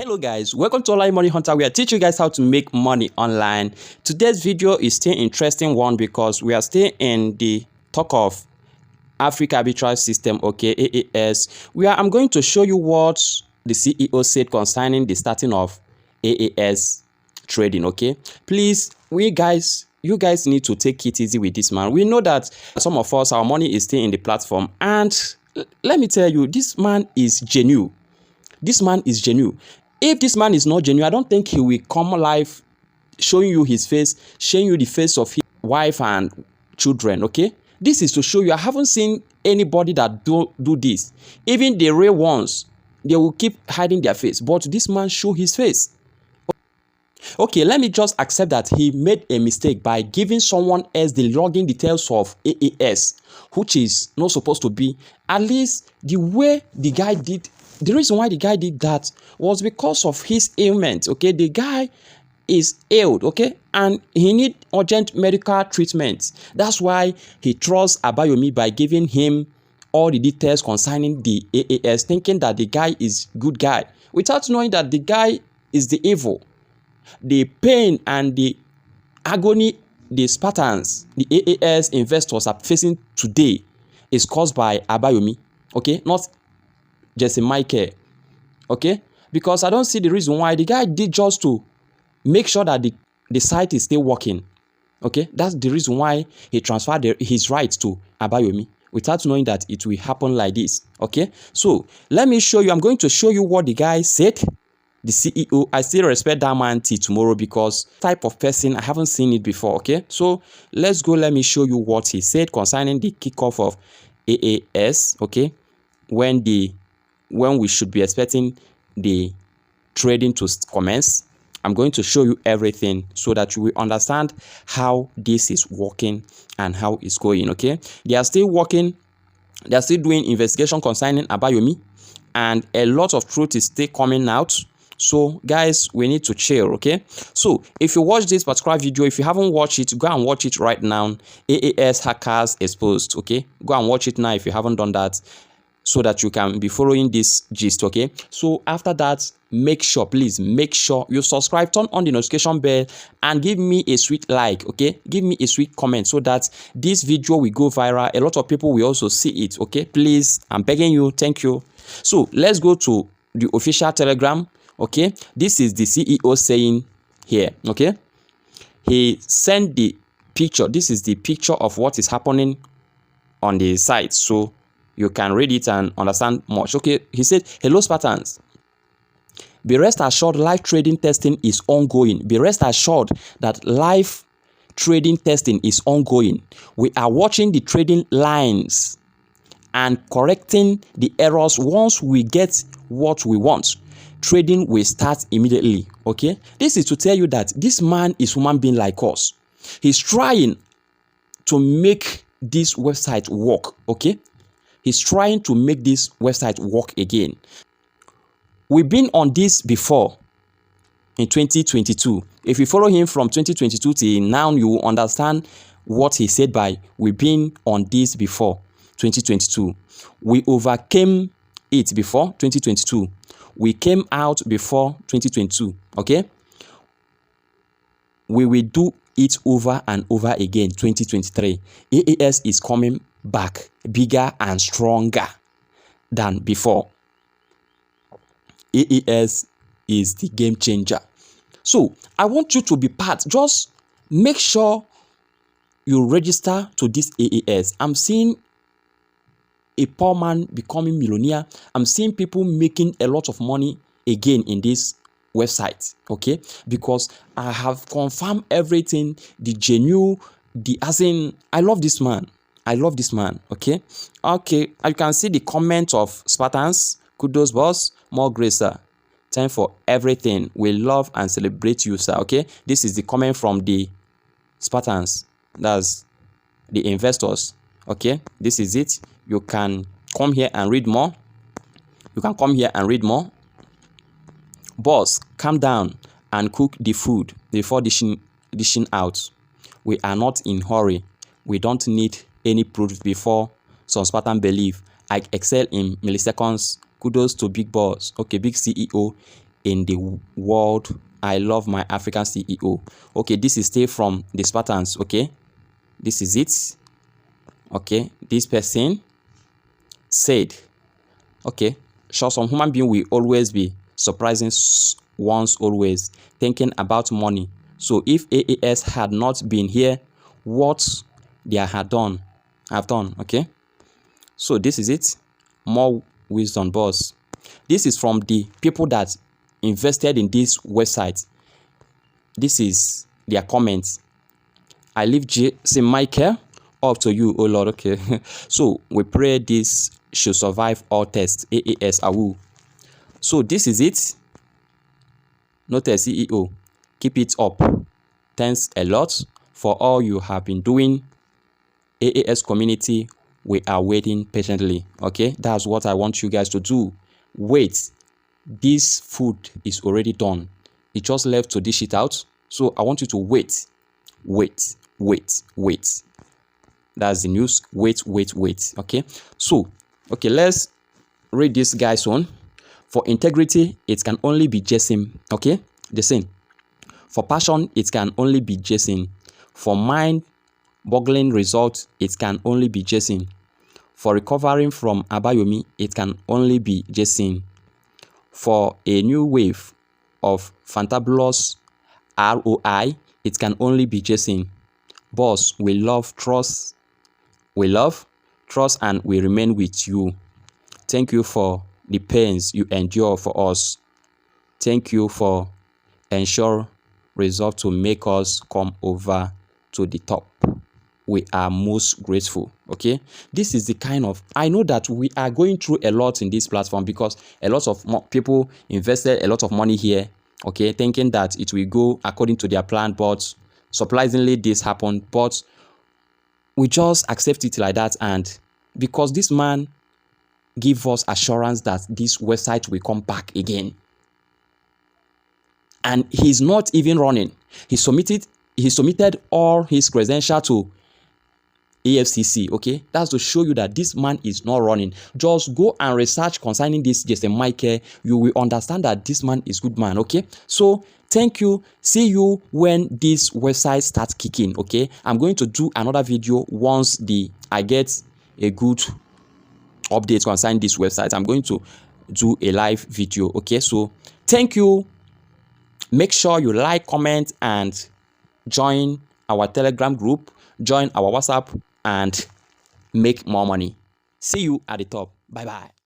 Hello guys, welcome to Online Money Hunter. We are teaching you guys how to make money online. Today's video is still interesting one because we are still in the talk of Afriq Arbitrage System, okay, AAS. I'm going to show you what the CEO said concerning the starting of AAS trading, okay. Please, you guys need to take it easy with this man. We know that some of us, our money is still in the platform, and let me tell you, this man is genuine. This man is genuine. If this man is not genuine, I don't think he will come live showing you his face, showing you the face of his wife and children, okay? This is to show you. I haven't seen anybody that do this. Even the real ones, they will keep hiding their face. But this man show his face. Okay, let me just accept that he made a mistake by giving someone else the login details of AAS, which is not supposed to be. At least the way the guy did. The reason why the guy did that was because of his ailment, okay? The guy is ill, okay? And he need urgent medical treatment. That's why he trusts Abayomi by giving him all the details concerning the AAS, thinking that the guy is good guy, without knowing that the guy is the evil. The pain and the agony the Spartans, the AAS investors are facing today is caused by Abayomi, okay? Not Jesam, okay? Because I don't see the reason why the guy did just to make sure that the site is still working, okay? That's the reason why he transferred his rights to Abayomi without knowing that it will happen like this, okay? So let me show you. I'm going to show you what the guy said. The CEO, I still respect that man till tomorrow because type of person, I haven't seen it before, okay? So let's go. Let me show you what he said concerning the kickoff of AAS, okay? When we should be expecting the trading to commence. I'm going to show you everything so that you will understand how this is working and how it's going, okay? They are still working. They are still doing investigation concerning Abayomi, and a lot of truth is still coming out. So guys, we need to chill, okay? So if you watch this particular video, if you haven't watched it, go and watch it right now. AAS hackers exposed, okay? Go and watch it now if you haven't done that, so that you can be following this gist, okay? So after that, make sure, please make sure you subscribe, turn on the notification bell, and give me a sweet like, okay? Give me a sweet comment so that this video will go viral. A lot of people will also see it, okay? Please, I'm begging you. Thank you. So let's go to the official Telegram, okay? This is the CEO saying here, okay? He sent the picture. This is the picture of what is happening on the site, so you can read it and understand much. Okay, he said, hello Spartans. Be rest assured live trading testing is ongoing. Be rest assured that live trading testing is ongoing. We are watching the trading lines and correcting the errors. Once we get what we want, trading will start immediately, okay? This is to tell you that this man is human being like us. He's trying to make this website work, okay? He's trying to make this website work again. We've been on this before in 2022. If you follow him from 2022 till now, you will understand what he said by we've been on this before 2022. We overcame it before 2022. We came out before 2022, okay? We will do it over and over again 2023. AAS is coming back bigger and stronger than before. AAS is the game changer. So I want you to be part. Just make sure you register to this AAS. I'm seeing a poor man becoming millionaire. I'm seeing people making a lot of money again in this website, okay? Because I have confirmed everything, the genuine, I love this man. I love this man, okay? Okay, you can see the comment of Spartans. Kudos, boss. More grace, sir. Time for everything. We love and celebrate you, sir, okay? This is the comment from the Spartans. That's the investors, okay? This is it. You can come here and read more. You can come here and read more. Boss, calm down and cook the food before dishing out. We are not in hurry. We don't need any proof before some Spartan believe I excel in milliseconds. Kudos to big boss, okay, big CEO in the world. I love my African CEO. Okay, this is still from the Spartans. Okay, this is it. Okay, this person said, okay, sure, some human being will always be surprising ones, always thinking about money. So if AAS had not been here, what they have done, okay. So this is it. More wisdom, boss. This is from the people that invested in this website. This is their comments. I leave Jesam Michael up to you, oh Lord. Okay. So we pray this should survive all tests. AAS Awu. So this is it. Notice CEO. Keep it up. Thanks a lot for all you have been doing. AAS community, we are waiting patiently. Okay, that's what I want you guys to do. Wait, this food is already done. It just left to dish it out. So I want you to wait. That's the news. Wait. Okay, so okay, let's read this guy's one. For integrity, it can only be Jesam. Okay, the same. For passion, it can only be Jesam. For mind-boggling results, it can only be Jesam. For recovering from Abayomi, it can only be Jesam. For a new wave of fantabulous ROI, it can only be Jesam. Boss, we love, trust, and we remain with you. Thank you for the pains you endure for us. Thank you for ensure resolve to make us come over to the top. We are most grateful. Okay, this is the kind of, I know that we are going through a lot in this platform because a lot of people invested a lot of money here, okay, thinking that it will go according to their plan, but surprisingly this happened. But we just accept it like that, and because this man give us assurance that this website will come back again, and he's not even running. He submitted all his credentials to AFCC. Okay, that's to show you that this man is not running. Just go and research concerning this Jesam Michael. You will understand that this man is good man. Okay, so thank you. See you when this website starts kicking. Okay, I'm going to do another video once I get a good update concerning this website. I'm going to do a live video. Okay, so thank you. Make sure you like, comment, and join our Telegram group, join our WhatsApp, and make more money. See you at the top. Bye bye.